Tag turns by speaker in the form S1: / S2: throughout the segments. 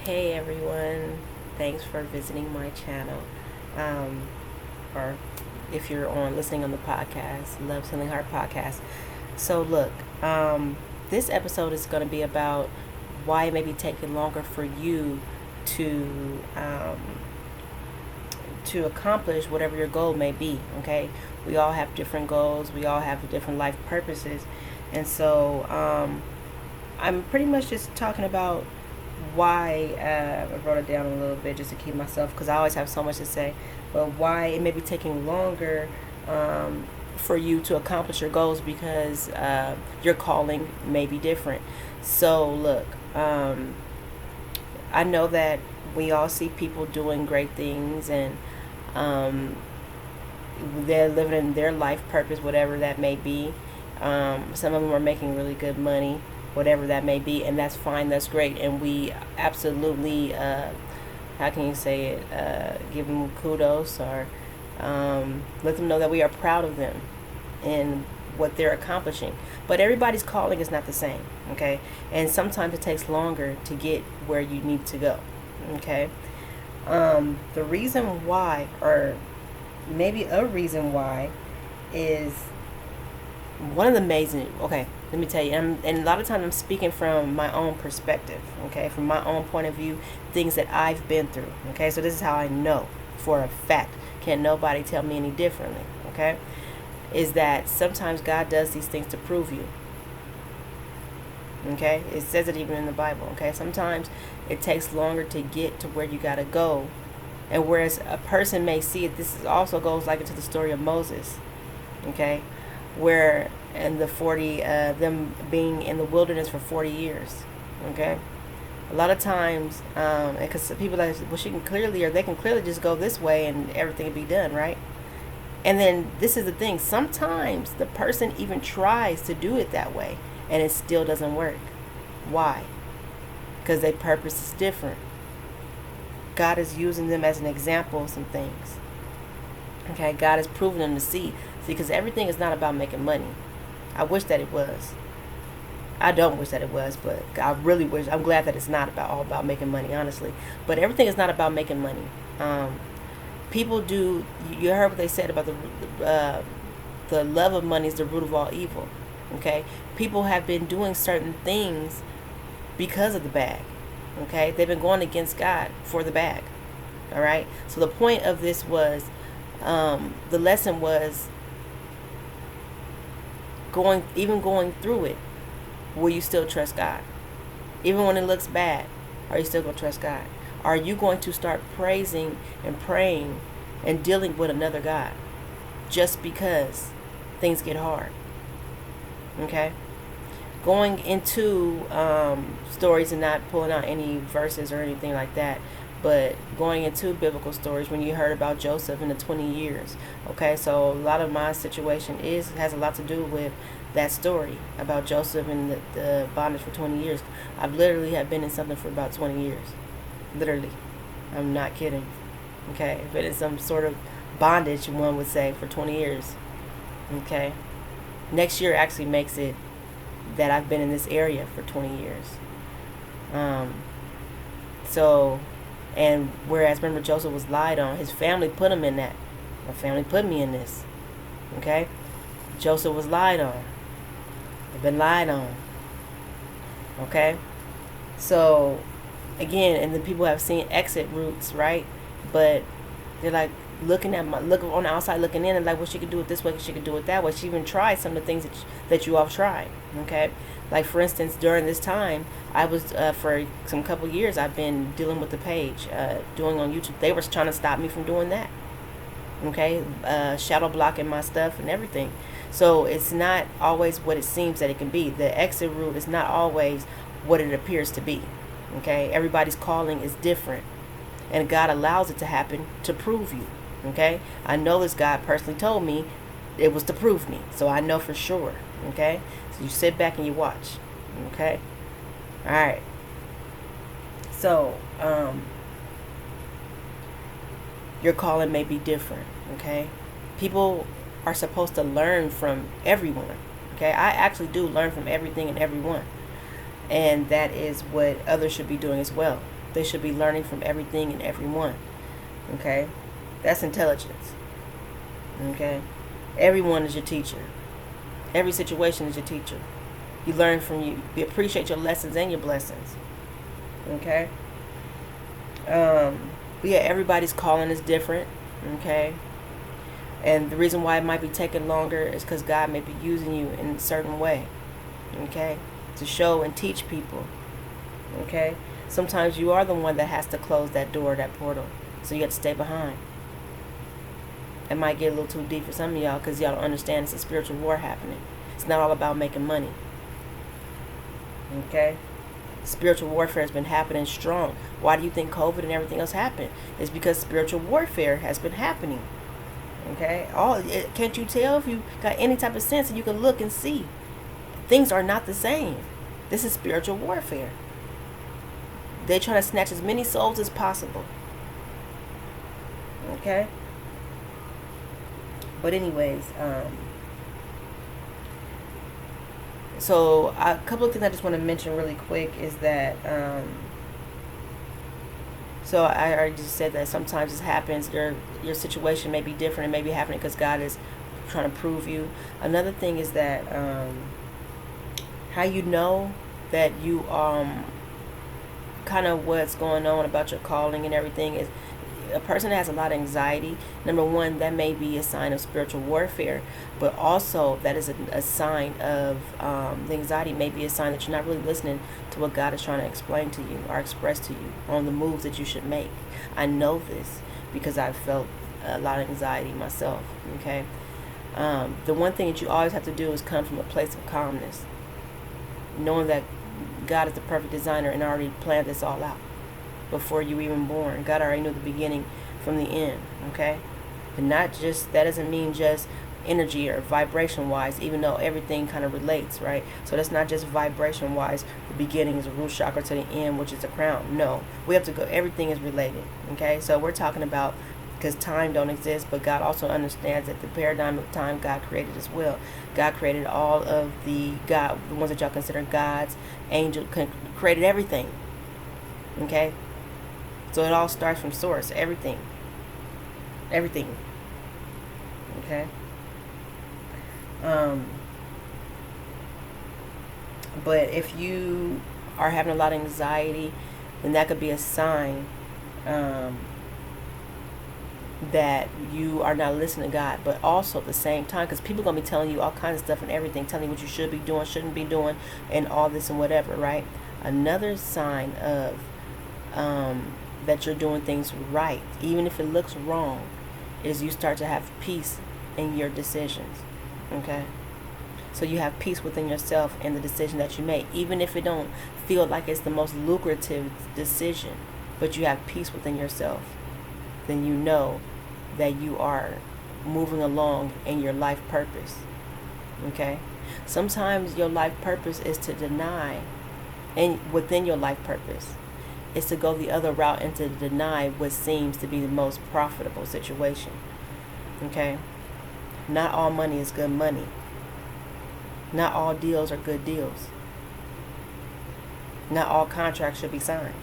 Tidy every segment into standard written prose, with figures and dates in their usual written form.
S1: Hey everyone, thanks for visiting my channel. Or if you're listening on the podcast, Love's Healing Heart podcast. So look, this episode is going to be about why it may be taking longer for you to accomplish whatever your goal may be. Okay, we all have different goals. We all have different life purposes, and so I'm pretty much just talking about why I wrote it down a little bit just to keep myself, because I always have so much to say, but why it may be taking longer for you to accomplish your goals, because your calling may be different. So look, I know that we all see people doing great things, and they're living in their life purpose, whatever that may be. Some of them are making really good money, whatever that may be, and that's fine, that's great, and we absolutely how can you say it, give them kudos, or let them know that we are proud of them and what they're accomplishing. But everybody's calling is not the same, okay? And sometimes it takes longer to get where you need to go, okay? The reason why, or maybe a reason why, is one of the amazing, okay, let me tell you, and a lot of times I'm speaking from my own perspective, okay, from my own point of view, things that I've been through, okay, so this is how I know for a fact, can't nobody tell me any differently, okay, is that sometimes God does these things to prove you, okay, it says it even in the Bible, okay, sometimes it takes longer to get to where you gotta go, and whereas a person may see it, this also goes like into the story of Moses, okay, where in the 40 them being in the wilderness for 40 years, okay, a lot of times because people like, well, she can clearly, or they can clearly just go this way and everything will be done, right? And then this is the thing, sometimes the person even tries to do it that way and it still doesn't work. Why? Because their purpose is different. God is using them as an example of some things, okay? God is proving them to see, because everything is not about making money. I wish that it was. I don't wish that it was, but I really wish. I'm glad that it's not all about making money, honestly. But everything is not about making money. People do. You heard what they said about the love of money is the root of all evil. Okay, people have been doing certain things because of the bag. Okay, they've been going against God for the bag. All right. So the point of this was, the lesson was, going through it, will you still trust God? Even when it looks bad, are you still going to trust God? Are you going to start praising and praying and dealing with another God just because things get hard? Okay? Going into stories and not pulling out any verses or anything like that, but going into biblical stories, when you heard about Joseph in the 20 years, okay, so a lot of my situation has a lot to do with that story about Joseph and the bondage for 20 years. I've literally have been in something for about 20 years, literally, I'm not kidding, okay, been in some sort of bondage, one would say, for 20 years, okay. Next year actually makes it that I've been in this area for 20 years. So, and whereas remember Joseph was lied on, his family put him in that. My family put me in this. Okay? Joseph was lied on. I've been lied on. Okay? So, again, and then people have seen exit routes, right? But they're like looking on the outside, looking in, and like, well, she could do it this way, she could do it that way. She even tried some of the things that you all tried. Okay? Like, for instance, during this time, I was, for some couple years, I've been dealing with the page, doing on YouTube. They were trying to stop me from doing that. Okay? Shadow blocking my stuff and everything. So it's not always what it seems that it can be. The exit route is not always what it appears to be. Okay? Everybody's calling is different. And God allows it to happen to prove you. Okay? I know this God personally told me it was to prove me. So I know for sure. Okay? So you sit back and you watch. Okay? Alright. So, your calling may be different. Okay? People are supposed to learn from everyone. Okay? I actually do learn from everything and everyone. And that is what others should be doing as well. They should be learning from everything and everyone. Okay? That's intelligence. Okay? Everyone is your teacher. Every situation is your teacher. You learn from you. You appreciate your lessons and your blessings. Okay? But yeah, everybody's calling is different. Okay? And the reason why it might be taking longer is because God may be using you in a certain way. Okay? To show and teach people. Okay? Sometimes you are the one that has to close that door, that portal. So you have to stay behind. It might get a little too deep for some of y'all because y'all don't understand it's a spiritual war happening. It's not all about making money. Okay? Spiritual warfare has been happening strong. Why do you think COVID and everything else happened? It's because spiritual warfare has been happening. Okay? Can't you tell if you got any type of sense and you can look and see? Things are not the same. This is spiritual warfare. They're trying to snatch as many souls as possible. Okay? But anyways, so a couple of things I just want to mention really quick is that, so I already just said that sometimes this happens. Your situation may be different. It may be happening because God is trying to prove you. Another thing is that how you know that you kind of what's going on about your calling and everything is a person that has a lot of anxiety. Number one, that may be a sign of spiritual warfare, but also that is a sign of the anxiety may be a sign that you're not really listening to what God is trying to explain to you or express to you on the moves that you should make. I know this because I've felt a lot of anxiety myself. Okay, the one thing that you always have to do is come from a place of calmness, knowing that God is the perfect designer and already planned this all out before you were even born. God already knew the beginning from the end. Okay, and not just that doesn't mean just energy or vibration wise, even though everything kind of relates, right? So that's not just vibration wise. The beginning is a root chakra to the end, which is the crown. No, we have to go. Everything is related. Okay, so we're talking about because time don't exist, but God also understands that the paradigm of time God created as well. God created all of the ones that y'all consider gods, angels, created everything. Okay, so it all starts from source. Everything. Okay. But if you are having a lot of anxiety, then that could be a sign that you are not listening to God. But also at the same time, because people are going to be telling you all kinds of stuff and everything, telling you what you should be doing, shouldn't be doing, and all this and whatever, right? Another sign of that you're doing things right, even if it looks wrong, is you start to have peace in your decisions. Okay? So you have peace within yourself in the decision that you make, even if it don't feel like it's the most lucrative decision, but you have peace within yourself. Then you know that you are moving along in your life purpose. Okay? Sometimes your life purpose is to deny, and within your life purpose is to go the other route and to deny what seems to be the most profitable situation. Okay? Not all money is good money. Not all deals are good deals. Not all contracts should be signed.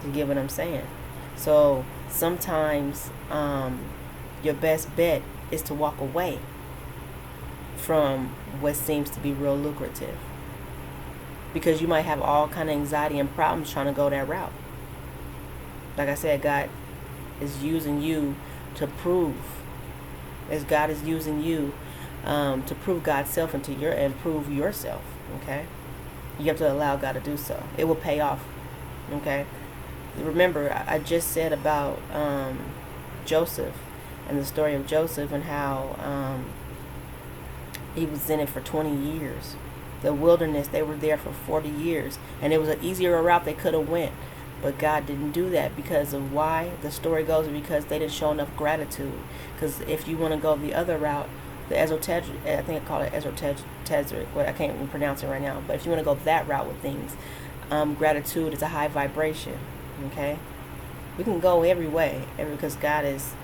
S1: You get what I'm saying? So sometimes your best bet is to walk away from what seems to be real lucrative, because you might have all kind of anxiety and problems trying to go that route. Like I said, God is using you to prove, as God is using you to prove God's self and prove yourself. Okay, you have to allow God to do so. It will pay off. Okay. Remember, I just said about Joseph and the story of Joseph and how he was in it for 20 years. The wilderness, they were there for 40 years. And it was an easier route they could have went. But God didn't do that because of why? The story goes because they didn't show enough gratitude. Because if you want to go the other route, the esoteric, I think I call it esoteric, I can't even pronounce it right now. But if you want to go that route with things, gratitude is a high vibration. Okay, we can go every way, because God is,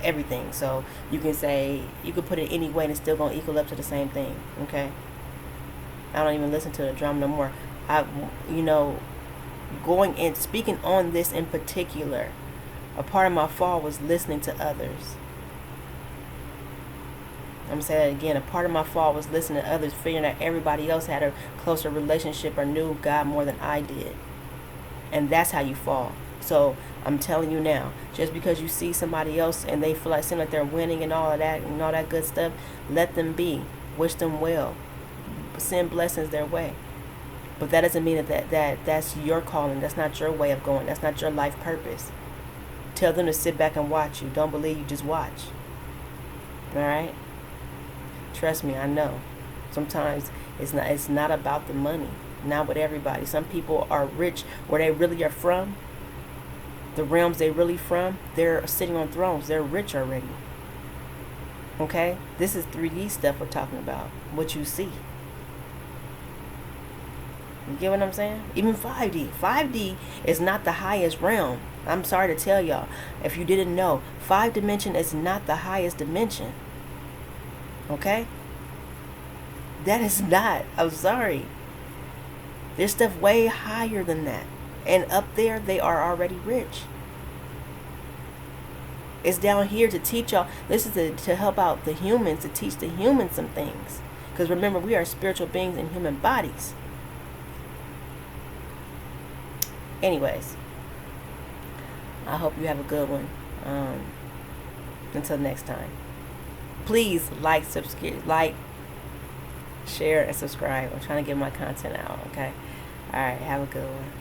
S1: everything. So you can say, you can put it any way and it's still gonna equal up to the same thing. Okay, I don't even listen to the drum no more. going and speaking on this in particular, a part of my fall was listening to others. I'm going to say that again. A part of my fall was listening to others, figuring that everybody else had a closer relationship or knew God more than I did. And that's how you fall. So I'm telling you now, just because you see somebody else and they seem like they're winning and all of that and all that good stuff, let them be. Wish them well. Send blessings their way. But that doesn't mean that's your calling. That's not your way of going. That's not your life purpose. Tell them to sit back and watch you. Don't believe you, just watch. All right? Trust me, I know. Sometimes it's not about the money. Not with everybody. Some people are rich where they really are from. The realms they really from, they're sitting on thrones. They're rich already. Okay? This is 3D stuff we're talking about. What you see. You get what I'm saying? Even 5D. 5D is not the highest realm. I'm sorry to tell y'all. If you didn't know, 5 dimension is not the highest dimension. Okay? That is not. I'm sorry. There's stuff way higher than that. And up there, they are already rich. It's down here to teach y'all. This is to help out the humans, to teach the humans some things. Because remember, we are spiritual beings in human bodies. Anyways, I hope you have a good one. Until next time. Please like, share, and subscribe. I'm trying to get my content out, okay? All right, have a good one.